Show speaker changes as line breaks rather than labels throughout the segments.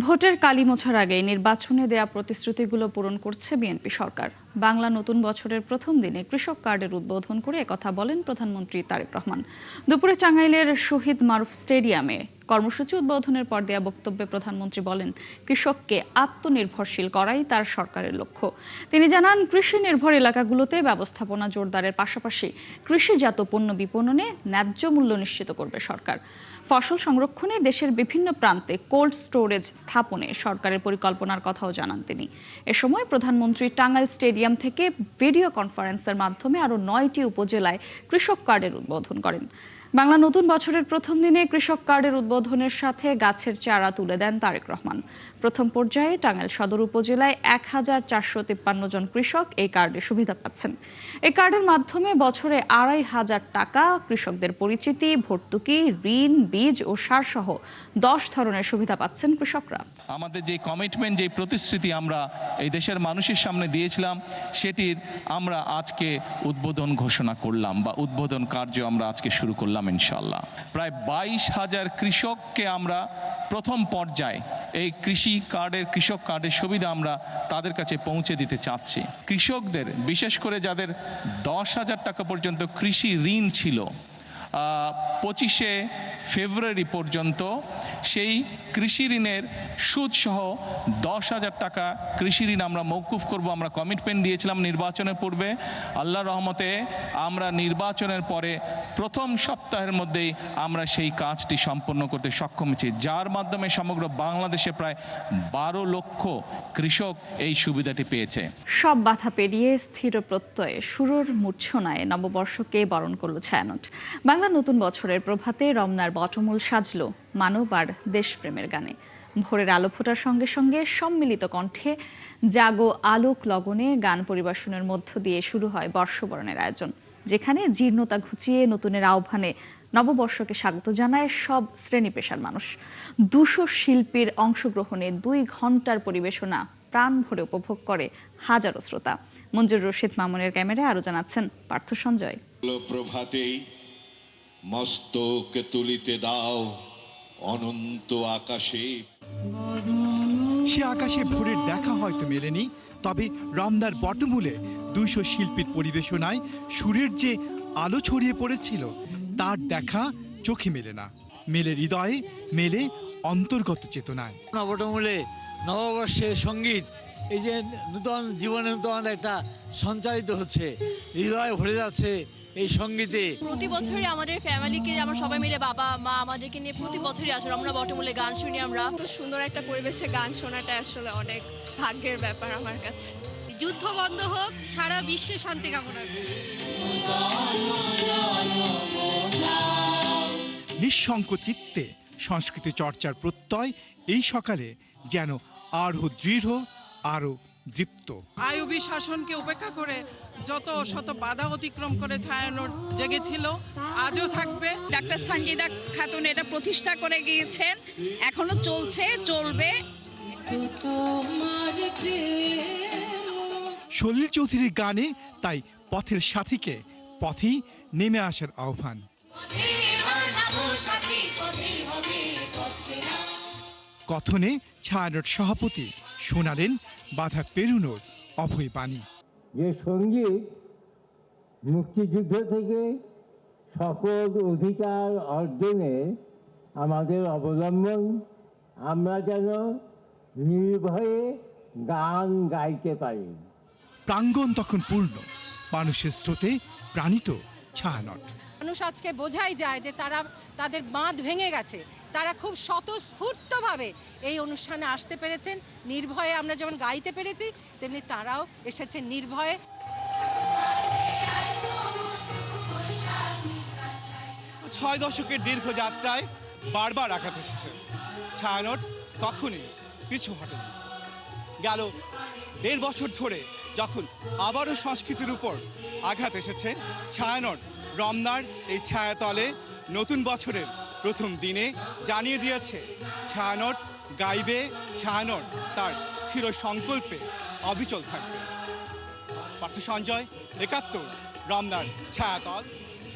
ভোটের কালি মোছার আগে নির্বাচনে দেয়া প্রতিশ্রুতিগুলো পূরণ করছে বিএনপি সরকার। বাংলা নতুন বছরের প্রথম দিনে কৃষক কার্ডের উদ্বোধন করে একথা বলেন প্রধানমন্ত্রী তারেক রহমান। দুপুরে টাঙ্গাইলের শহীদ মারুফ স্টেডিয়ামে কর্মসূচি উদ্বোধনের পর দেয়া বক্তব্যে প্রধানমন্ত্রী বলেন, কৃষককে আত্মনির্ভরশীল করাই তার সরকারের লক্ষ্য। তিনি জানান, কৃষি নির্ভর এলাকাগুলোতে ব্যবস্থাপনা জোরদারের পাশাপাশি কৃষিজাত পণ্য বিপণনে ন্যায্য মূল্য নিশ্চিত করবে সরকার। ফসল সংরক্ষণে দেশের বিভিন্ন প্রান্তে কোল্ড স্টোরেজ স্থাপনে সরকারের পরিকল্পনার কথাও জানান তিনি। এ সময় প্রধানমন্ত্রী টাঙ্গাইল স্টেডিয়াম থেকে ভিডিও কনফারেন্সের মাধ্যমে আরও 9টি উপজেলায় কৃষক কার্ডের উদ্বোধন করেন। বাংলা নতুন বছরের প্রথম দিনে কৃষক কার্ডের উদ্বোধনের সাথে গাছের চারা তুলে দেন তারেক রহমান। প্রথম পর্যায়ে টাঙ্গাইল সদর উপজেলায় 1453 জন কৃষক এই কার্ডের সুবিধা পাচ্ছেন। এই কার্ডের মাধ্যমে বছরে 2500 টাকা কৃষকদের পরিচিতি, ভর্তুকি, ঋণ, বীজ ও সার সহ 10 ধরনের সুবিধা পাচ্ছেন কৃষকরা।
আমাদের যে কমিটমেন্ট, যে প্রতিশ্রুতি আমরা এই দেশের মানুষের সামনে দিয়েছিলাম, সেটির আমরা আজকে উদ্বোধন ঘোষণা করলাম বা উদ্বোধন কার্য আমরা আজকে শুরু করলাম ইনশাআল্লাহ। প্রায় 22,000 কৃষককে আমরা প্রথম পর্যায়ে এই কৃষক কার্ডের সুবিধা আমরা তাদের কাছে পৌঁছে দিতে চাচ্ছি। কৃষকদের, বিশেষ করে যাদের 10,000 টাকা পর্যন্ত কৃষি ঋণ ছিল, 25শে ফেব্রুয়ারি পর্যন্ত সেই কৃষি ঋণের সুদসহ 10,000 টাকা কৃষি ঋণ আমরা মওকুফ করব। আমরা কমিটমেন্ট দিয়েছিলাম নির্বাচনের পূর্বে। আল্লাহর রহমতে আমরা নির্বাচনের পরে প্রথম সপ্তাহের মধ্যেই আমরা সেই কাজটি সম্পন্ন করতে সক্ষম হয়েছি, যার মাধ্যমে সমগ্র বাংলাদেশে প্রায় 12 লক্ষ কৃষক এই সুবিধাটি পেয়েছে।
সব বাধা পেরিয়ে স্থির প্রত্যয়ে শুরুর মূর্ছনায় নববর্ষকে বরণ করল ছায়ানট। বাংলা নতুন বছরের প্রভাতে রমনার বটমূল সাজলো মানব আর দেশপ্রেমের গানে। ভোরের আলো ফোটার সঙ্গে সঙ্গে সম্মিলিত কণ্ঠে জাগো আলোক লগনে গান পরিবেশনের মধ্য দিয়ে শুরু হয় বর্ষবরণের আয়োজন, যেখানে জীর্ণতা ঘুচিয়ে নতুনের আহ্বানে নববর্ষকে স্বাগত জানায় সব শ্রেণী পেশার মানুষ। 200 শিল্পীর অংশগ্রহণে 2 ঘন্টার পরিবেশনা প্রাণ ভরে উপভোগ করে হাজারো শ্রোতা। মঞ্জুর রশিদ মামুনের ক্যামেরায় আরো জানাচ্ছেন পার্থ সঞ্জয়।
প্রভাতেই মস্তক তুলিতে দাও অনন্ত আকাশে।
সে আকাশে ভোরের দেখা হয়তো মেলেনি, তবে রমনার বটমূলে 200 শিল্পীর পরিবেশনায় সুরের যে আলো ছড়িয়ে পড়েছিল তার দেখা চোখে মেলে না, মেলে হৃদয়ে, মেলে অন্তর্গত চেতনায়।
বটমূলে নববর্ষের সঙ্গীত, এই যে নূতন জীবনে নূতন একটা সঞ্চারিত হচ্ছে, হৃদয় ভরে যাচ্ছে এই সঙ্গীতে।
প্রতি বছরই আমাদের ফ্যামিলিকে আমরা সবাই মিলে, বাবা মা আমাদেরকে নিয়ে প্রতি বছরই আসলে আমরা বটমূলে গান শুনি। আমরা
খুব সুন্দর একটা পরিবেশে গান শোনাটা আসলে অনেক ভাগ্যের ব্যাপার আমার কাছে।
যুদ্ধ বন্ধ হোক, সারা বিশ্বে শান্তি কামনা করি।
নিঃশঙ্ক চিত্তে সংস্কৃতি চর্চার প্রত্যয় এই সকালে যেন আরও দৃঢ়, আরও দৃপ্ত।
আইয়ুবী শাসনকে উপেক্ষা করে যত শত বাধা অতিক্রম করে ছায়ানট জেগেছিল, আজও থাকবে।
ডাক্তার সঞ্জিদা খাতুন এটা প্রতিষ্ঠা করে গিয়েছেন, এখনো চলছে, চলবে।
সলিল চৌধুরীর গানে তাই পথের সাথীকে পথেই নেমে আসার আহ্বান। কথনে ছায়ানট সভাপতি শোনালেন বাধা পেরুনোর অভয় বাণী।
যে সঙ্গীত মুক্তিযুদ্ধ থেকে সকল অধিকার অর্জনে আমাদের অবলম্বন, আমরা যেন নির্ভয়ে গান গাইতে পারি।
প্রাঙ্গণ তখন পূর্ণ, মানুষের স্রোতে প্রাণিত ছায়ানট।
মানুষ আজকে বোঝাই যায় যে তারা তাদের বাঁধ ভেঙে গেছে, তারা খুব স্বতঃস্ফূর্তভাবে এই অনুষ্ঠানে আসতে পেরেছেন। নির্ভয়ে আমরা যেমন গাইতে পেরেছি, তেমনি তারাও এসেছে নির্ভয়ে।
6 দশকের দীর্ঘ যাত্রায় বারবার আঘাত এসেছে, ছায়ানট কখনই পিছু হটেনি। গেল 1.5 বছর ধরে যখন আবারও সংস্কৃতির উপর আঘাত এসেছে, ছায়ানট রমনার এই ছায়াতলে নতুন বছরের প্রথম দিনে জানিয়ে দিয়েছে ছায়ানট গাইবে, ছায়ানট তার স্থির সংকল্পে অবিচল থাকবে। পার্থ সঞ্জয়, 71, রমনার ছায়াতল,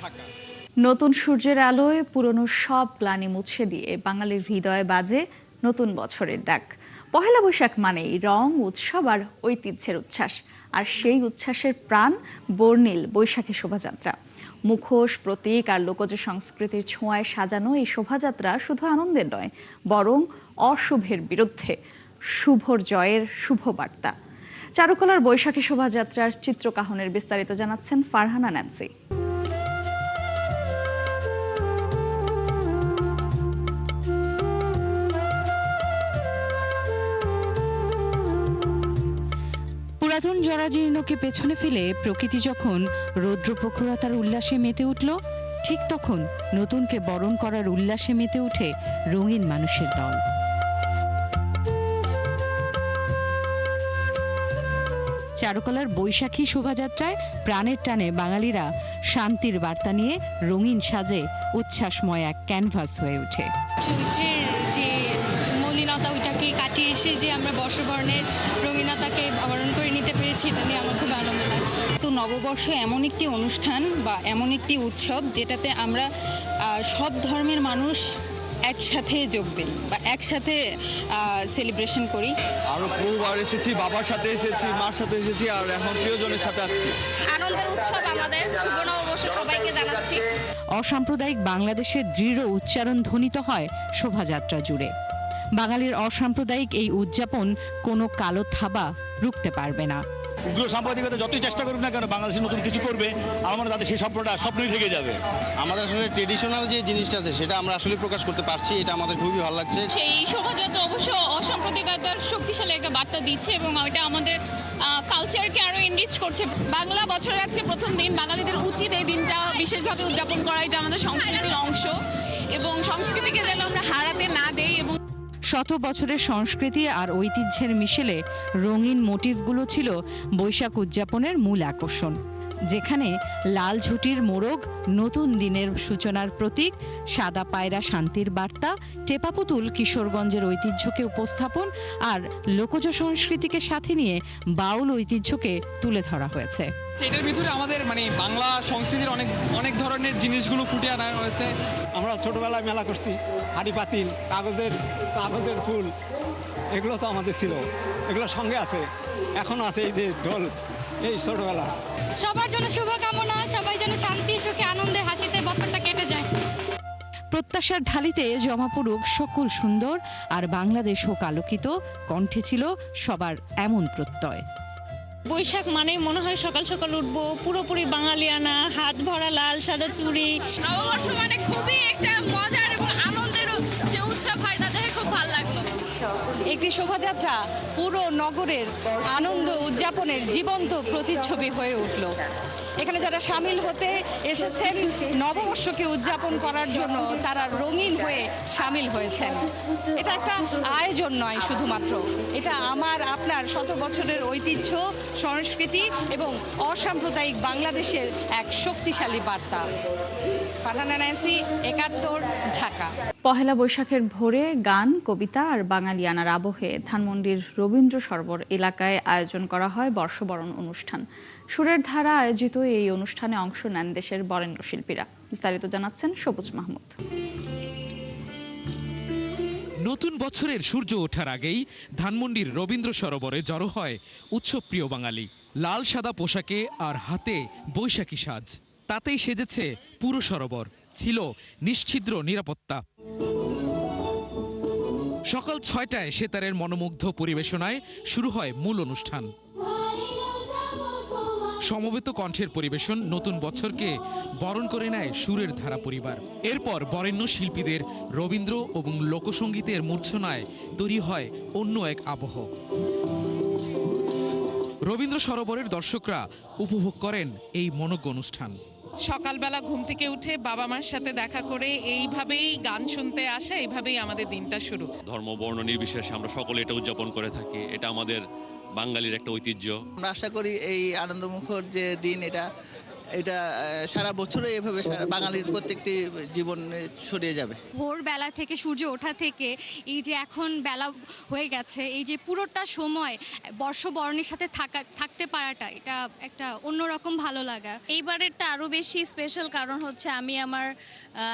ঢাকা।
নতুন সূর্যের আলোয় পুরনো সব গ্লানি মুছে দিয়ে বাঙালির হৃদয়ে বাজে নতুন বছরের ডাক। পহেলা বৈশাখ মানেই রং, উৎসব আর ঐতিহ্যের উচ্ছ্বাস। আর সেই উচ্ছ্বাসের প্রাণ বর্ণিল বৈশাখী শোভাযাত্রা। মুখোশ, প্রতীক আর লোকজ সংস্কৃতির ছোঁয়ায় সাজানো এই শোভাযাত্রা শুধু আনন্দের নয়, বরং অশুভের বিরুদ্ধে শুভর জয়ের শুভ বার্তা। চারুকলার বৈশাখী শোভাযাত্রার চিত্রকাহনের বিস্তারিত জানাচ্ছেন ফারহানা ন্যান্সি।
পুরাতন জরাজীর্ণকে পেছনে ফেলে প্রকৃতি যখন রৌদ্র প্রখরতার উল্লাসে মেতে উঠল, ঠিক তখন নতুনকে বরণ করার উল্লাসে মেতে উঠে রঙিন মানুষের দল। চারুকলার বৈশাখী শোভাযাত্রায় প্রাণের টানে বাঙালিরা শান্তির বার্তা নিয়ে রঙিন সাজে উচ্ছ্বাসময় এক ক্যানভাস হয়ে ওঠে।
চরিত্রের যে মলিনতা ওইটাকে কাটিয়ে এসে যে আমরা বর্ষবরণের রঙিনতাকে আবরণ করে নিতে পেরেছি, এটা নিয়ে আমার খুব আনন্দ লাগছে।
তো নববর্ষ এমন একটি অনুষ্ঠান বা এমন একটি উৎসব যেটাতে আমরা সব ধর্মের মানুষ একসাথে যোগ দিই বা একসাথে সেলিব্রেশন করি।
আরো বহুবার এসেছি, বাবার সাথে এসেছি, মার সাথে এসেছি, আর এখন প্রিয়জনের সাথে আসছি।
আনন্দের উৎসব আমাদের, শুভ নববর্ষ সবাইকে জানাচ্ছি।
অসাম্প্রদায়িক বাংলাদেশের দৃঢ় উচ্চারণ ধ্বনিত হয় শোভাযাত্রা জুড়ে। বাঙালির অসাম্প্রদায়িক এই উদযাপন কোনো কালো থাবা রুখতে পারবে না।
উগ্র সাম্প্রদায়িকতা যতই চেষ্টা করুক না কেন, বাংলাদেশে নতুন কিছু করবে, আমার মনে হয় তাদের সেই স্বপ্নই থেকে যাবে।
আমাদের আসলে ট্রেডিশনাল যে জিনিসটা আছে সেটা আমরা আসলে প্রকাশ করতে পারছি, এটা আমাদের খুবই ভালো লাগছে।
সেই শোভাযাত্রা অবশ্য অসাম্প্রদায়িকতার শক্তিশালী একটা বার্তা দিচ্ছে এবং এটা আমাদের কালচারকে আরো এনরিচ করছে। বাংলা বছরের আজকে প্রথম দিন, বাঙালিদের উচিত এই দিনটা বিশেষভাবে উদযাপন করা। এটা আমাদের সংস্কৃতির অংশ এবং সংস্কৃতিকে যেন আমরা হারাতে না দেই। এবং
শত বছরের সংস্কৃতি আর ঐতিহ্যের মিশেলে রঙিন মোটিভগুলো ছিল বৈশাখ উদযাপনের মূল আকর্ষণ, যেখানে লাল ঝুটির মোড়ক নতুন দিনের সূচনার প্রতীক, সাদা পায়রা শান্তির বার্তা, টেপা পুতুল কিশোরগঞ্জের ঐতিহ্যকে উপস্থাপন আর লোকজ সংস্কৃতিকে সাথে নিয়ে বাউল ঐতিহ্যকে তুলে ধরা হয়েছে।
এটার ভিতরে আমাদের বাংলা সংস্কৃতির অনেক ধরনের জিনিসগুলো ফুটে আনা হয়েছে।
আমরা ছোটবেলায় মেলা করছি, হাঁড়ি পাতিল, কাগজের ফুল, এগুলো তো আমাদের ছিল, এগুলো সঙ্গে আছে, এখনো আছে। এই যে ঢোল, এই ছোটবেলা।
সবার জন্য শুভকামনা, সবাই যেন শান্তি, সুখে, আনন্দে, হাসিতে বছরটা কেটে যায়।
প্রত্যাশার ঢালিতে জমা পড়ুক সকল সুন্দর আর বাংলাদেশ হোক আলোকিত, কণ্ঠে ছিল সবার এমন প্রত্যয়।
বৈশাখ মানে মনে হয় সকাল সকাল উঠবো, পুরোপুরি বাঙালিয়ানা, হাত ভরা লাল সাদা চুড়ি।
নববর্ষ মানে খুবই একটা মজার এবং আনন্দের যে উৎসব হয়, তাতে খুব ভালো লাগলো।
একটি শোভাযাত্রা পুরো নগরের আনন্দ উদযাপনের জীবন্ত প্রতিচ্ছবি হয়ে উঠল। এখানে যারা সামিল হতে এসেছেন নববর্ষকে উদযাপন করার জন্য, তারা রঙিন হয়ে সামিল হয়েছেন। এটা একটা আয়োজন নয় শুধুমাত্র, এটা আমার আপনার শত বছরের ঐতিহ্য, সংস্কৃতি এবং অসাম্প্রদায়িক বাংলাদেশের এক শক্তিশালী বার্তা। ফারহানা ন্যান্সি, ৭১, ঢাকা।
পহেলা বৈশাখের ভোরে গান, কবিতা আর বাঙালিয়ানার আবহে ধানমন্ডির রবীন্দ্র সরোবর এলাকায় আয়োজন করা হয় বর্ষবরণ অনুষ্ঠান। সুরের ধারা আয়োজিত এই অনুষ্ঠানে অংশ নেন দেশের বরেণ্য শিল্পীরা। বিস্তারিত জানাচ্ছেন সবুজ মাহমুদ।
নতুন বছরের সূর্য ওঠার আগেই ধানমন্ডির রবীন্দ্র সরোবরে জড়ো হয় উৎসবপ্রিয় বাঙালি। লাল সাদা পোশাকে আর হাতে বৈশাখী সাজ, তাতেই সেজেছে পুরো সরোবর। ছিল নিশ্ছিদ্র নিরাপত্তা। সকাল ৬টায় সেতারের মনোমুগ্ধ পরিবেশনায় শুরু হয় মূল অনুষ্ঠান। সমবেত কণ্ঠের পরিবেশন, নতুন বছরকে বরণ করে নেয় সুরের ধারা পরিবার। এরপর বরেণ্য শিল্পীদের রবীন্দ্র এবং লোকসঙ্গীতের মূর্ছনায় তৈরি হয় অন্য এক আবহ। রবীন্দ্র সরোবরের দর্শকরা উপভোগ করেন এই মনোজ্ঞ অনুষ্ঠান।
সকালবেলা ঘুম থেকে উঠে বাবা মার সাথে দেখা করে এইভাবেই গান শুনতে আসা, এইভাবেই আমাদের দিনটা শুরু।
ধর্ম বর্ণ নির্বিশেষে আমরা সকলে এটা উদযাপন করে থাকি, এটা আমাদের বাঙালির একটা ঐতিহ্য।
আমরা আশা করি এই আনন্দমুখর যে দিন, এটা এটা সারা বছরে এভাবে বাঙালির প্রত্যেকটি জীবনে ছড়িয়ে যাবে।
ভোরবেলা থেকে সূর্য ওঠা থেকে এই যে এখন বেলা হয়ে গেছে, এই যে পুরোটা সময় বর্ষবরণের সাথে থাকতে পারাটা, এটা একটা অন্যরকম ভালো লাগা।
এইবারেরটা আরও বেশি স্পেশাল, কারণ হচ্ছে আমি আমার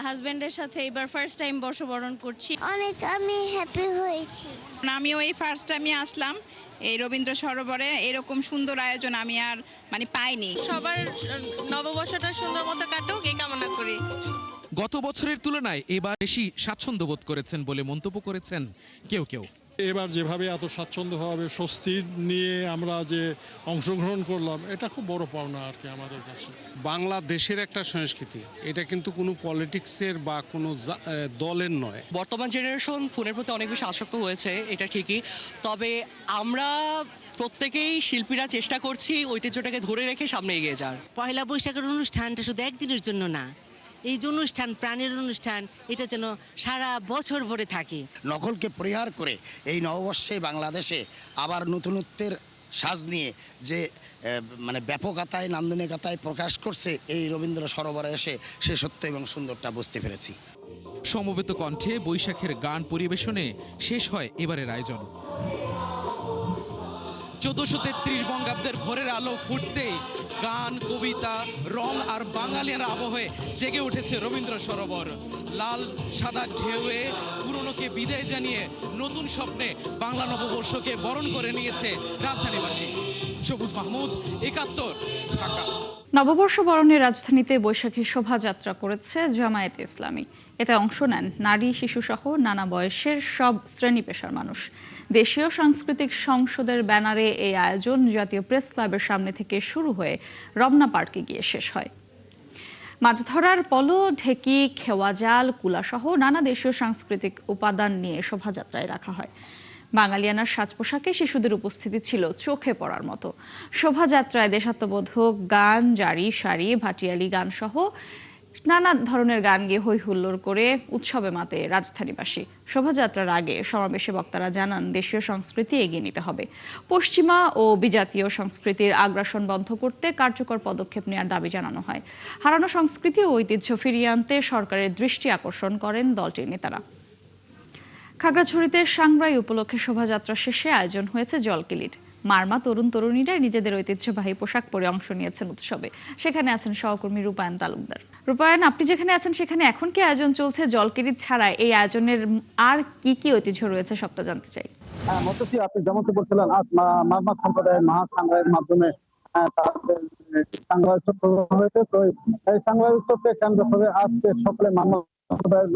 হাজব্যান্ডের সাথে এবার ফার্স্ট টাইম বর্ষবরণ করছি।
আমি হ্যাপি হয়েছি।
আমিও এই ফার্স্ট টাইমে আসলাম এই রবীন্দ্র সরোবরে, এরকম সুন্দর আয়োজন আমি আর পাইনি।
সবার নববর্ষটা সুন্দর মতো কাটুক এই কামনা করি।
গত বছরের তুলনায় এবার বেশি স্বাচ্ছন্দ্য বোধ করেছেন বলে মন্তব্য করেছেন কেউ কেউ।
এবার যেভাবে এত স্বাচ্ছন্দ্যভাবে স্বস্তি নিয়ে আমরা যে অংশগ্রহণ করলাম, এটা খুব বড় পাওনা আর কি আমাদের কাছে।
বাংলাদেশের একটা সংস্কৃতি, এটা কিন্তু কোনো পলিটিক্সের বা কোনো দলের নয়।
বর্তমান জেনারেশন ফোনের প্রতি অনেক বেশি আসক্ত হয়েছে, এটা ঠিকই। তবে আমরা প্রত্যেকেই শিল্পীরা চেষ্টা করছি ঐতিহ্যটাকে ধরে রেখে সামনে এগিয়ে যাওয়ার।
পয়লা বৈশাখের অনুষ্ঠানটা শুধু একদিনের জন্য না, এই যে অনুষ্ঠান, প্রাণের অনুষ্ঠান, এটা যেন সারা বছর ভরে থাকে।
নকলকে পরিহার করে এই নববর্ষে বাংলাদেশে আবার নতুনত্বের সাজ নিয়ে যে ব্যাপকতায় নান্দনিকতায় প্রকাশ করছে এই রবীন্দ্র সরোবরে এসে, সে সত্য এবং সুন্দরটা বুঝতে পেরেছি।
সমবেত কণ্ঠে বৈশাখের গান পরিবেশনে শেষ হয় এবারের আয়োজন। 1433 বঙ্গাব্দের ভোরের আলো ফুটতেই গান, কবিতা, রং আর বাঙালির আবহে জেগে উঠেছে রবীন্দ্র সরোবর। লাল সাদা ঢেউয়ে পুরনোকে বিদায় জানিয়ে নতুন স্বপ্নে বাংলা নববর্ষকে বরণ করে নিয়েছে রাজধানীবাসী। সবুজ মাহমুদ, 71, ঢাকা।
নববর্ষ বরণে রাজধানীতে বৈশাখী শোভাযাত্রা করেছে জামায়াতে ইসলামী। এতে অংশ নেন নারী, শিশুসহ নানা বয়সের সব শ্রেণী পেশার মানুষ। দেশীয় সাংস্কৃতিক সংসদের ব্যানারে এই আয়োজন জাতীয় প্রেস ক্লাবের সামনে থেকে শুরু হয়ে রমনা পার্কে গিয়ে শেষ হয়। মাছ ধরার পলো, ঢেকি, খেওয়া জাল, কুলাসহ নানা দেশীয় সাংস্কৃতিক উপাদান নিয়ে শোভাযাত্রায় রাখা হয়। বাঙালিয়ানার সাজ পোশাকে শিশুদের উপস্থিতি ছিল চোখে পড়ার মতো। শোভাযাত্রায় দেশাত্মবোধক গান, জারি, সারি, ভাটিয়ালি গান সহ নানা ধরনের গান গেয়ে হই হুল্লোড় করে উৎসবে মাতে রাজধানীবাসী। শোভাযাত্রার আগে সমাবেশে বক্তারা জানান, দেশীয় সংস্কৃতি এগিয়ে নিতে হবে। পশ্চিমা ও বিজাতীয় সংস্কৃতির আগ্রাসন বন্ধ করতে কার্যকর পদক্ষেপ নেওয়ার দাবি জানানো হয়। হারানো সংস্কৃতি ও ঐতিহ্য ফিরিয়ে আনতে সরকারের দৃষ্টি আকর্ষণ করেন দলটির নেতারা। খাগড়াছড়িতে সাংগ্রাই উপলক্ষে শোভাযাত্রা শেষে আয়োজন হয়েছে জলকিলির। মারমা তরুণ তরুণীরা নিজেদের ঐতিহ্যবাহী পোশাক পরে অংশ নিয়েছেন উৎসবে। সেখানে আছেন সহকর্মী রূপায়ণ তালুকদার। রূপায়ণ, আপনি যেখানে আছেন সেখানে এখন কি আয়োজন চলছে? জলকিলির ছাড়া এই আয়োজনের আর কি কি ঐতিহ্য রয়েছে সবটা জানতে চাই।
মতসী, আপনি যেমনটি বলছিলেন, আজ মারমা সম্প্রদায়ের মহাসাংগ্রাইয়ের মাধ্যমে সাংগ্রাই উৎসব হয়েছে। তো এই সাংগ্রাই উৎসবকে কেন্দ্র করে আজকে সকলে মারমা সম্প্রদায়ের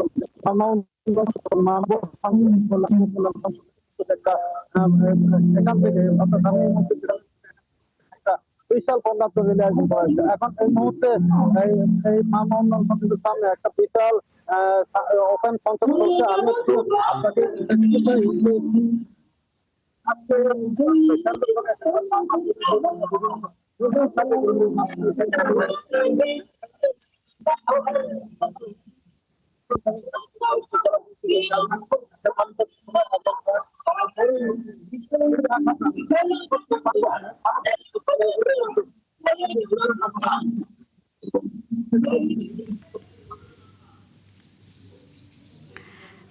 এখান থেকে বিশাল পর্যাপ্ত রেলি আয়োজন করা হয়েছে। এখন এই মুহূর্তে এই মারমা উন্নয়ন সমিতির সামনে একটা বিশাল ওপেন কনসার্ট চলছে। আমি আপনাকে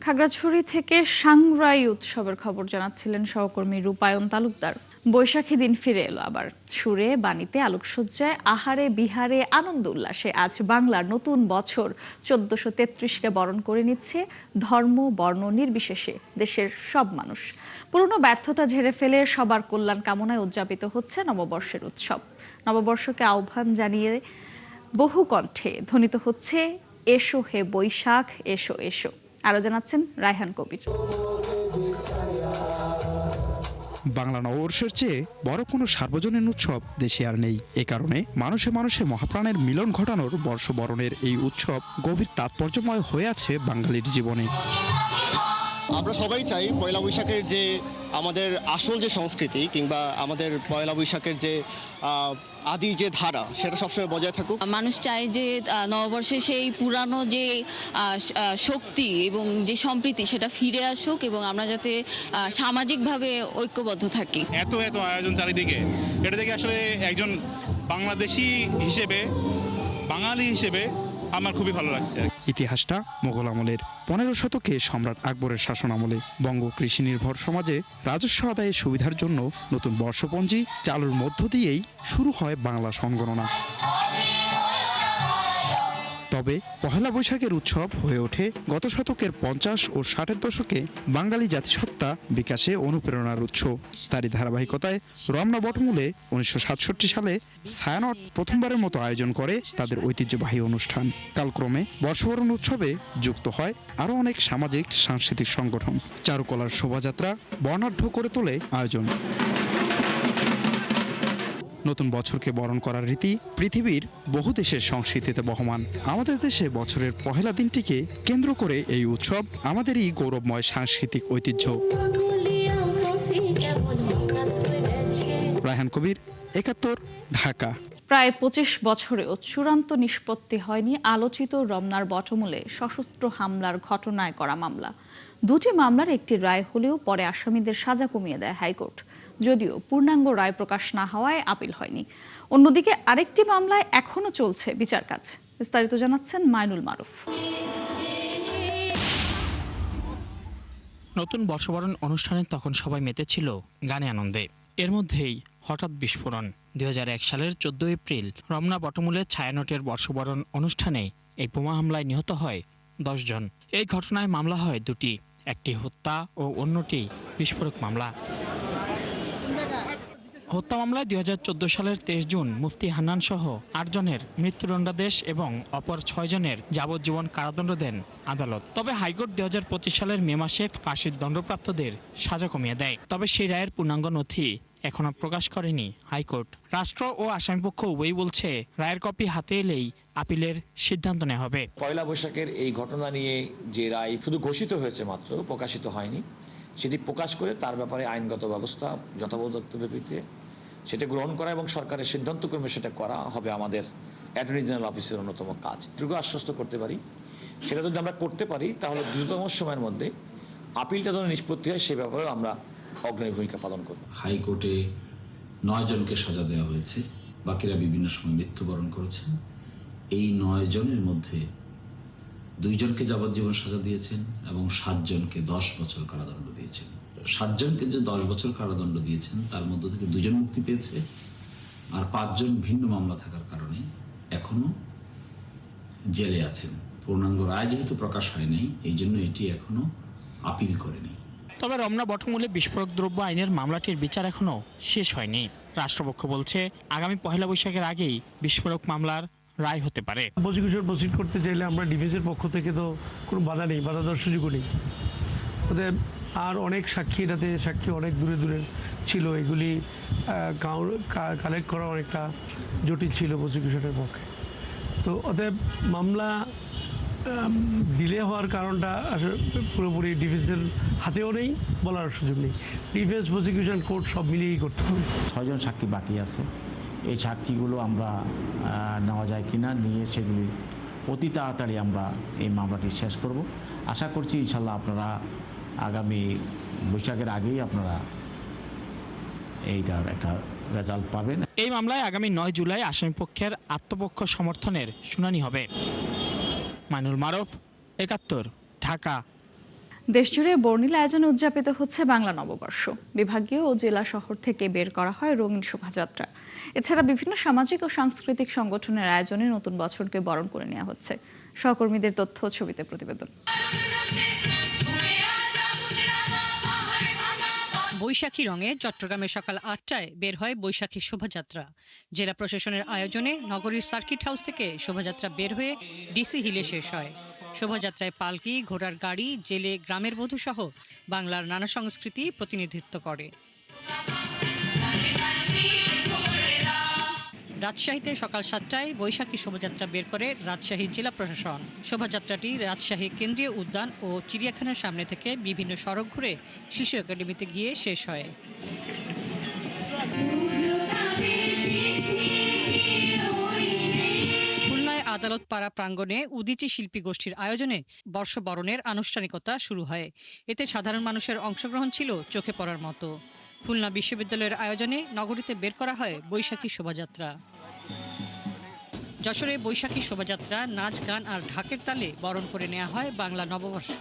খাগড়াছড়ি থেকে সাংগ্রাই উৎসবের খবর জানাচ্ছিলেন সহকর্মী রূপায়ণ তালুকদার। বৈশাখী দিন ফিরে এলো আবার। সুরে, বাণীতে, আলোকসজ্জায়, আহারে বিহারে, আনন্দ উল্লাসে আজ বাংলার নতুন বছর 1433কে বরণ করে নিচ্ছে ধর্ম, বর্ণ নির্বিশেষে দেশের সব মানুষ। পুরনো ব্যর্থতা ঝেড়ে ফেলে সবার কল্যাণ কামনায় উদযাপিত হচ্ছে নববর্ষের উৎসব। নববর্ষকে আহ্বান জানিয়ে বহু কণ্ঠে ধ্বনিত হচ্ছে এসো হে বৈশাখ, এসো এসো। আরো জানাচ্ছেন রায়হান কবির।
বাংলা নববর্ষের চেয়ে বড় কোনো সার্বজনীন উৎসব দেশে আর নেই। এ কারণে মানুষে মানুষে মহাপ্রাণের মিলন ঘটানোর বর্ষবরণের এই উৎসব গভীর তাৎপর্যময় হয়ে আছে বাঙালির জীবনে।
আমরা সবাই চাই পয়লা বৈশাখের যে আমাদের আসল যে সংস্কৃতি কিংবা আমাদের পয়লা বৈশাখের যে আদি যে ধারা, সেটা সবসময় বজায় থাকুক।
মানুষ চায় যে নববর্ষে সেই পুরানো যে শক্তি এবং যে সম্প্রীতি সেটা ফিরে আসুক এবং আমরা যাতে সামাজিকভাবে ঐক্যবদ্ধ থাকি।
এত আয়োজন চারিদিকে, এটা থেকে আসলে একজন বাংলাদেশি হিসেবে বাঙালি হিসেবে আমার খুবই ভালো লাগছে।
ইতিহাসটা মোগল আমলের 15 শতকে সম্রাট আকবরের শাসন আমলে বঙ্গ কৃষি নির্ভর সমাজে রাজস্ব আদায়ের সুবিধার জন্য নতুন বর্ষপঞ্জি চালুর মধ্য দিয়েই শুরু হয় বাংলা সনগণনা। তবে পহেলা বৈশাখের উৎসব হয়ে ওঠে গত শতকের 50 ও 60-এর দশকে বাঙালি জাতিসত্তা বিকাশে অনুপ্রেরণার উৎস। তারই ধারাবাহিকতায় রমনা বটমূলে 1967 সালে ছায়ানট প্রথমবারের মতো আয়োজন করে তাদের ঐতিহ্যবাহী অনুষ্ঠান। কালক্রমে বর্ষবরণ উৎসবে যুক্ত হয় আরও অনেক সামাজিক সাংস্কৃতিক সংগঠন। চারুকলার শোভাযাত্রা বর্ণাঢ্য করে তোলে আয়োজন। নতুন বছরকে বরণ করার রীতি পৃথিবীর বহু দেশের সংস্কৃতিতে বহমান। আমাদের দেশে বছরের পহেলা দিনটিকে কেন্দ্র করে এই উৎসব আমাদেরই গৌরবময় সাংস্কৃতিক ঐতিহ্য। রায়হান কবির, 71, ঢাকা।
প্রায় 25 বছরেও চূড়ান্ত নিষ্পত্তি হয়নি আলোচিত রমনার বটমূলে সশস্ত্র হামলার ঘটনায় করা মামলা। দুটি মামলার একটি রায় হলেও পরে আসামিদের সাজা কমিয়ে দেয় হাইকোর্ট, যদিও পূর্ণাঙ্গ রায় প্রকাশ না হওয়ায় আপিল হয়নি। অন্যদিকে আরেকটি মামলায় এখনও চলছে বিচার কাজ। বিস্তারিত জানাচ্ছেন মাইনুল মারুফ।
নতুন বর্ষবরণ অনুষ্ঠানে তখন সবাই মেতেছিল গানে আনন্দে। এর মধ্যেই হঠাৎ বিস্ফোরণ। 2001 সালের 14 এপ্রিল রমনা বটমূলে ছায়ানটের বর্ষবরণ অনুষ্ঠানে এই বোমা হামলায় নিহত হয় 10 জন। এই ঘটনায় মামলা হয় দুটি, একটি হত্যা ও অন্যটি বিস্ফোরক মামলা। হত্যা মামলায় 2014 সালের 23 জুন মুফতি হান্নান সহ 8 জনের মৃত্যুদণ্ডাদেশ এবং অপর 6 জনের যাবজ্জীবন কারাদণ্ড দেন আদালত। তবে হাইকোর্ট 2025 সালের মে মাসে ফাঁসির দণ্ডপ্রাপ্তদের সাজা কমিয়ে দেয়। তবে সেই রায়ের পূর্ণাঙ্গ নথি এখনো প্রকাশ করেনি হাইকোর্ট। রাষ্ট্র ও আসামিপক্ষ উভয়ই বলছে রায়ের কপি হাতে এলেই আপিলের সিদ্ধান্ত নেওয়া হবে।
পয়লা বৈশাখের এই ঘটনা নিয়ে যে রায় শুধু ঘোষিত হয়েছে মাত্র, প্রকাশিত হয়নি, সেটি প্রকাশ করে তার ব্যাপারে আইনগত ব্যবস্থা যথাযথ ভিত্তিতে সেটা গ্রহণ করা এবং সরকারের সিদ্ধান্তক্রমে সেটা করা হবে আমাদের অ্যাটর্নি জেনারেল অফিসের অন্যতম কাজ। এটুকু আশ্বস্ত করতে পারি, সেটা যদি আমরা করতে পারি তাহলে দ্রুততম সময়ের মধ্যে আপিলটা যেন নিষ্পত্তি হয় সে ব্যাপারে আমরা অগ্রণী ভূমিকা পালন করব।
হাইকোর্টে 9 জনকে সাজা দেওয়া হয়েছে, বাকিরা বিভিন্ন সময় মৃত্যুবরণ করেছেন। এই 9 জনের মধ্যে 2 জনকে যাবজ্জীবন সাজা দিয়েছেন এবং 7 জনকে 10 বছর কারাদণ্ড দিয়েছেন। 7 জনকে যে 10 বছর কারাদণ্ড দিয়েছেন তার মধ্য থেকে 2 জন মুক্তি পেয়েছে, আর 5 জন ভিন্ন মামলা থাকার কারণে এখনো জেলে আছেন। পূর্ণাঙ্গ রায় যেহেতু প্রকাশ হয় নাই, এই জন্য এটি এখনো আপিল করেনি।
তবে রমনা বটমূলে বিস্ফোরক দ্রব্য আইনের মামলাটির বিচার এখনো শেষ হয়নি। রাষ্ট্রপক্ষ বলছে আগামী পহেলা বৈশাখের আগেই বিস্ফোরক মামলার রায় হতে পারে।
প্রসিকিউশন প্রসিড করতে চাইলে আমরা ডিফেন্সের পক্ষ থেকে তো কোনো বাধা নেই, বাধা দেওয়ার সুযোগও নেই। ওদের আর অনেক সাক্ষী, এটাতে সাক্ষী অনেক দূরে দূরে ছিল, এগুলি কালেক্ট করা অনেকটা জটিল ছিল প্রসিকিউশনের পক্ষে। তো অতএব মামলা ডিলে হওয়ার কারণটা আসলে পুরোপুরি ডিফেন্সের হাতেও নেই, বলার সুযোগ নেই। ডিফেন্স, প্রসিকিউশন, কোর্ট সব মিলিয়েই করতে হবে।
6 জন সাক্ষী বাকি আছে, এই সাক্ষীগুলো আমরা নেওয়া যায় কিনা নিয়ে সেগুলি অতি তাড়াতাড়ি আমরা এই মামলাটি শেষ করব। আশা করছি ইনশাল্লাহ আপনারা আগামী বৈশাখের আগেই আপনারা এইটার একটা রেজাল্ট পাবেন।
এই মামলায় আগামী 9 জুলাই আসামিপক্ষের আত্মপক্ষ সমর্থনের শুনানি হবে। মাইনুল মারুফ, 71, ঢাকা।
দেশজুড়ে বর্ণিল আয়োজনে উদযাপিত হচ্ছে বাংলা নববর্ষ। বিভাগীয় ও জেলা শহর থেকে বের করা হয় রঙিন শোভাযাত্রা। এছাড়া বিভিন্ন সামাজিক ও সাংস্কৃতিক সংগঠনের আয়োজনে নতুন বছরকে বরণ করে নেওয়া হচ্ছে। সহকর্মীদের তথ্য ছবিতে প্রতিবেদন।
বৈশাখী রঙে চট্টগ্রামে সকাল 8টায় বের হয় বৈশাখী শোভাযাত্রা। জেলা প্রশাসনের আয়োজনে নগরীর সার্কিট হাউস থেকে শোভাযাত্রা বের হয়ে ডিসি হিলে শেষ হয়। শোভাযাত্রায় পালকি, ঘোড়ার গাড়ি, জেলে, গ্রামের বধূ সহ বাংলার নানা সংস্কৃতি প্রতিনিধিত্ব করে। রাজশাহীতে সকাল 7টায় বৈশাখী শোভাযাত্রা বের করে রাজশাহী জেলা প্রশাসন। শোভাযাত্রাটি রাজশাহী কেন্দ্রীয় উদ্যান ও চিড়িয়াখানার সামনে থেকে বিভিন্ন সড়ক ঘুরে শিশু একাডেমিতে গিয়ে শেষ হয়। খুলনায় আদালত পাড়া প্রাঙ্গণে উদীচী শিল্পী গোষ্ঠীর আয়োজনে বর্ষবরণের আনুষ্ঠানিকতা শুরু হয়। এতে সাধারণ মানুষের অংশগ্রহণ ছিল চোখে পড়ার মতো। খুলনা বিশ্ববিদ্যালয়ের আয়োজনে নগরীতে বের করা হয় বৈশাখী শোভাযাত্রা। যশোরে বৈশাখী শোভাযাত্রা নাচ গান আর ঢাকের তালে বরণ করে নেওয়া হয় বাংলা নববর্ষ।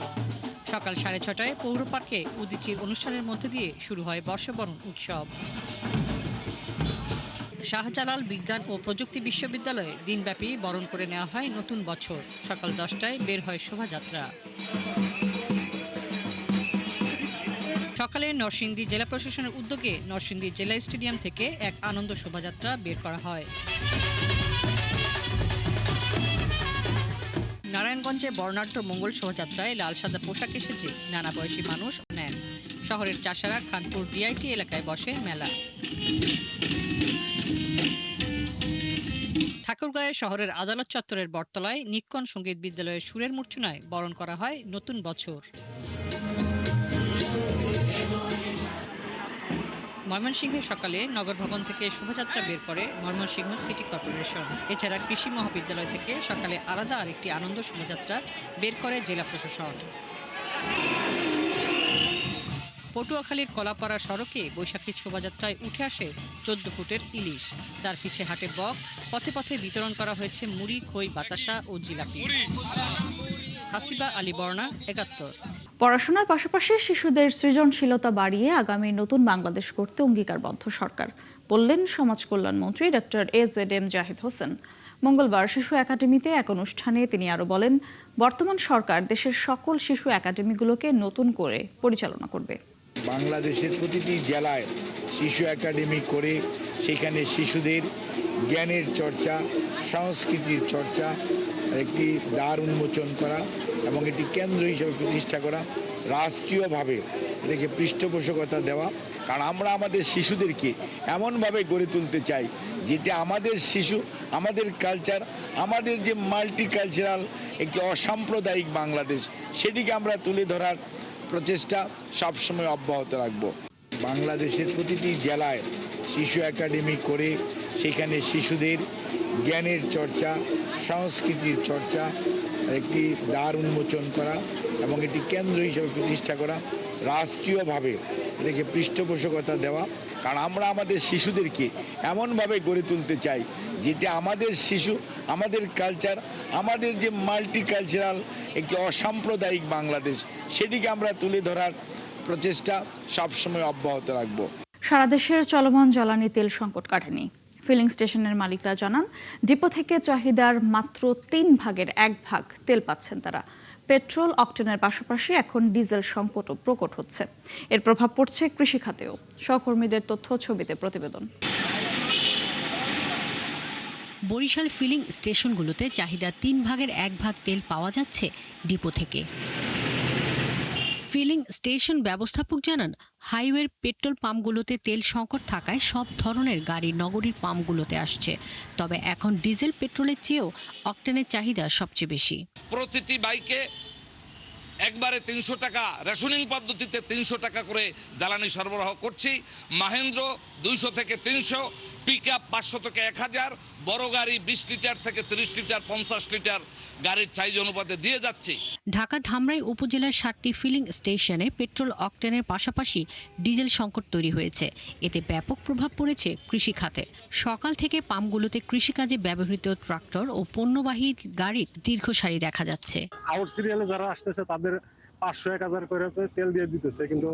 সকাল 6:30টায় পৌর পার্কে উদীচীর অনুষ্ঠানের মধ্যে দিয়ে শুরু হয় বর্ষবরণ উৎসব। শাহজালাল বিজ্ঞান ও প্রযুক্তি বিশ্ববিদ্যালয়ে দিনব্যাপী বরণ করে নেওয়া হয় নতুন বছর। সকাল 10টায় বের হয় শোভাযাত্রা। সকালে নরসিংদী জেলা প্রশাসনের উদ্যোগে নরসিংদী জেলা স্টেডিয়াম থেকে এক আনন্দ শোভাযাত্রা বের করা হয়। নারায়ণগঞ্জে বর্ণাঢ্য মঙ্গল শোভাযাত্রায় লাল সাদা পোশাকে সেজে নানা বয়সী মানুষ নেন। শহরের চাষারা খানপুর ডিআইটি এলাকায় বসে মেলা। ঠাকুরগাঁয়ে শহরের আদালত চত্বরের বটতলায় নিক্কন সঙ্গীত বিদ্যালয়ের সুরের মূর্ছনায় বরণ করা হয় নতুন বছর। ময়মনসিংহে সকালে নগর ভবন থেকে শোভাযাত্রা বের করে ময়মনসিংহ সিটি কর্পোরেশন। এছাড়া কৃষি মহাবিদ্যালয় থেকে সকালে আলাদা আরেকটি আনন্দ শোভাযাত্রা বের করে জেলা প্রশাসন। পটুয়াখালীর কলাপাড়া সড়কে বৈশাখী শোভাযাত্রায় উঠে আসে 14 ফুটের ইলিশ। তার পিছে হাটে বক, পথে পথে বিতরণ করা হয়েছে মুড়ি, খই, বাতাসা ও জিলাপি। হাসিবা আলী বর্ণা, ৭১।
পড়াশোনার পাশাপাশি শিশুদের সৃজনশীলতা বাড়িয়ে আগামী নতুন বাংলাদেশ গড়তে অঙ্গীকারবদ্ধ সরকার, বললেন সমাজ কল্যাণ মন্ত্রী ডক্টর AZM জাহিদ হোসেন। মঙ্গলবার শিশু একাডেমিতে এক অনুষ্ঠানে তিনি আরও বলেন, বর্তমান সরকার দেশের সকল শিশু একাডেমিগুলোকে নতুন করে পরিচালনা করবে।
বাংলাদেশের প্রতিটি জেলায় শিশু একাডেমি করে সেখানে শিশুদের জ্ঞানের চর্চা, সংস্কৃতির চর্চা একটি দ্বার উন্মোচন করা এবং এটি কেন্দ্র হিসেবে প্রতিষ্ঠা করা, রাষ্ট্রীয়ভাবে এটাকে পৃষ্ঠপোষকতা দেওয়া। কারণ আমরা আমাদের শিশুদেরকে এমনভাবে গড়ে তুলতে চাই যেটা আমাদের শিশু, আমাদের কালচার, আমাদের যে মাল্টিকালচারাল একটি অসাম্প্রদায়িক বাংলাদেশ, সেটিকে আমরা তুলে ধরার প্রচেষ্টা সবসময় অব্যাহত রাখব। বাংলাদেশের প্রতিটি জেলায় শিশু একাডেমি করে সেখানে শিশুদের জ্ঞানের চর্চা, সংস্কৃতির চর্চা একটি দ্বার উন্মোচন করা এবং এটি কেন্দ্র হিসেবে প্রতিষ্ঠা করা, রাষ্ট্রীয়ভাবে এটাকে পৃষ্ঠপোষকতা দেওয়া। কারণ আমরা আমাদের শিশুদেরকে এমনভাবে গড়ে তুলতে চাই যেটা আমাদের শিশু, আমাদের কালচার, আমাদের যে মাল্টিকালচারাল একটি অসাম্প্রদায়িক বাংলাদেশ, সেটিকে আমরা তুলে ধরার প্রচেষ্টা সবসময় অব্যাহত রাখব।
সারা দেশের চলমান জ্বালানি তেল সংকট কাটেনি। ফিলিং স্টেশনের মালিকরা জানান, ডিপো থেকে চাহিদার মাত্র 1/3 তেল পাচ্ছেন তারা। পেট্রোল, অকটেনের পাশাপাশি এখন ডিজেল সংকটও প্রকট হচ্ছে। এর প্রভাব পড়ছে কৃষি খাতেও। সহকর্মীদের তথ্য ছবিতে প্রতিবেদন।
বরিশাল ফিলিং স্টেশনগুলোতে চাহিদা 1/3 তেল পাওয়া যাচ্ছে ডিপো থেকে। ফিলিং স্টেশন ব্যবস্থাপক জানান, হাইওয়ের পেট্রোল পাম্পগুলোতে তেল সংকট থাকায় সব ধরনের গাড়ি নগরীর পাম্পগুলোতে আসছে। তবে এখন ডিজেল পেট্রোলের চেয়েও অকটেনের চাহিদা সবচেয়ে বেশি।
প্রতিটি বাইকে একবারে 300 টাকা রেশনিং পদ্ধতিতে 300 টাকা করে জ্বালানি সরবরাহ করছি। মাহেন্দ্র 200 থেকে 300, পিকআপ 500 থেকে 1000, বড় গাড়ি 20 লিটার থেকে 30 লিটার, 50 লিটার গাড়ির সাইজ অনুপাতে দিয়ে যাচ্ছি।
ঢাকা ধামরাই উপজেলার 7টি ফিলিং স্টেশনে পেট্রোল, অকটেনের পাশাপাশি ডিজেল সংকট তৈরি হয়েছে। এতে ব্যাপক প্রভাব পড়েছে কৃষি খাতে। সকাল থেকে পাম্পগুলোতে কৃষিকাজে ব্যবহৃত ট্রাক্টর ও পণ্যবাহী গাড়ির দীর্ঘ সারি দেখা যাচ্ছে।
আউট সিরিয়ালে যারা আসতেছে তাদের 500-1000 করে তেল দিয়ে দিতেছে, কিন্তু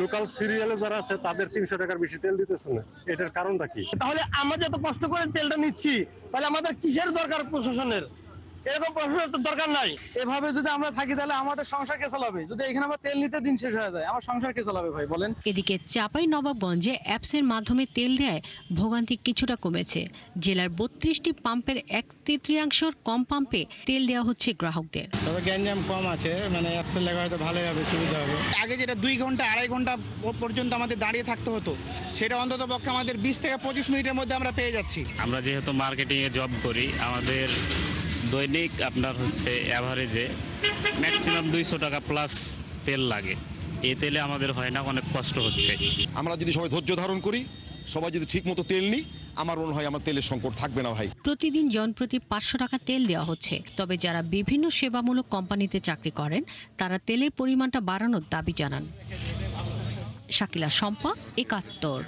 লোকাল সিরিয়ালে যারা আছে তাদের 300 টাকার বেশি তেল দিতেছে না। এটার কারণটা কি?
তাহলে আমরা যত কষ্ট করে তেলটা নিচ্ছি, তাহলে আমাদের কিসের দরকার প্রশাসনের? এরকম প্রশাসনের তো দরকার নাই।
এভাবে যদি আমরা থাকি তাহলে আমাদের সংসার কে চালাবে? যদি এখানে আমরা তেল নিতে দিন শেষ হয়ে যায়, আমার সংসার কে চালাবে ভাই বলেন?
এদিকে চাঁপাই নবাবগঞ্জে অ্যাপসের মাধ্যমে তেল দেয় ভোগান্তি কিছুটা কমেছে। জেলার 32টি পাম্পের 1/3 কম পাম্পে তেল দেওয়া হচ্ছে গ্রাহকদের।
তবে গ্যাঞ্জাম কম আছে, মানে অ্যাপসের লেখা হয়তো ভালোই হবে, সুবিধা হবে। আগে যেটা 2 ঘন্টা 2.5 ঘন্টা পর্যন্ত আমাদের দাঁড়িয়ে থাকতে হতো, সেটা অন্তত পক্ষে আমাদের 20 থেকে 25 মিনিটের মধ্যে আমরা পেয়ে যাচ্ছি।
আমরা যেহেতু মার্কেটিংয়ে জব করি, আমাদের দৈনিক আপনার হচ্ছে অ্যাভারেজে ম্যাক্সিমাম 200 টাকা প্লাস তেল লাগে। এই তেলে আমাদের হয় না, অনেক কষ্ট হচ্ছে।
আমরা যদি সবাই ধৈর্য ধারণ করি, সবাই যদি ঠিক মতো তেল নিই, আমার মনে হয় আমার তেলের সংকট থাকবে না ভাই।
প্রতিদিন জনপ্রতি 500 টাকা তেল দেওয়া হচ্ছে। তবে যারা বিভিন্ন সেবামূলক কোম্পানিতে চাকরি করেন, তারা তেলের পরিমাণটা বাড়ানোর দাবি জানান। শাকিলা শম্পা, ৭১।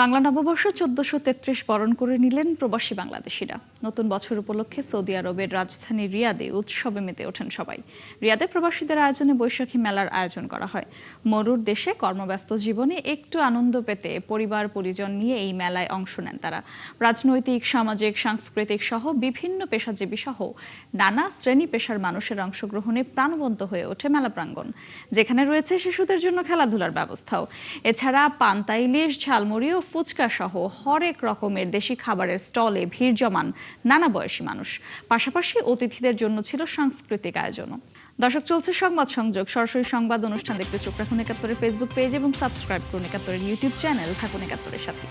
বাংলা নববর্ষ 1433 বরণ করে নিলেন প্রবাসী বাংলাদেশিরা। নতুন বছর উপলক্ষে সৌদি আরবের রাজধানী রিয়াদে উৎসবে মেতে ওঠেন সবাই। রিয়াদে প্রবাসীদের আয়োজনে বৈশাখী মেলার আয়োজন করা হয়। মরুর দেশে কর্মব্যস্ত জীবনে একটু আনন্দ পেতে পরিবার পরিজন নিয়ে এই মেলায় অংশ নেন তারা। রাজনৈতিক, সামাজিক, সাংস্কৃতিক সহ বিভিন্ন পেশাজীবী সহ নানা শ্রেণী পেশার মানুষের অংশগ্রহণে প্রাণবন্ত হয়ে ওঠে মেলা প্রাঙ্গণ, যেখানে রয়েছে শিশুদের জন্য খেলাধুলার ব্যবস্থাও। এছাড়া পান্তা ইলিশ, ঝালমুড়ি ও ফুচকা সহ হরেক রকমের দেশি খাবারের স্টলে ভিড় জমান নানা বয়সী মানুষ। পাশাপাশি অতিথিদের জন্য ছিল সাংস্কৃতিক আয়োজনও। দর্শক, চলছে সংবাদ সংযোগ। সরাসরি সংবাদ অনুষ্ঠান দেখতে চোখ রাখুন ৭১-এর ফেসবুক পেজ এবং সাবস্ক্রাইব করুন ৭১-এর ইউটিউব চ্যানেল। থাকুন ৭১-এর সাথে।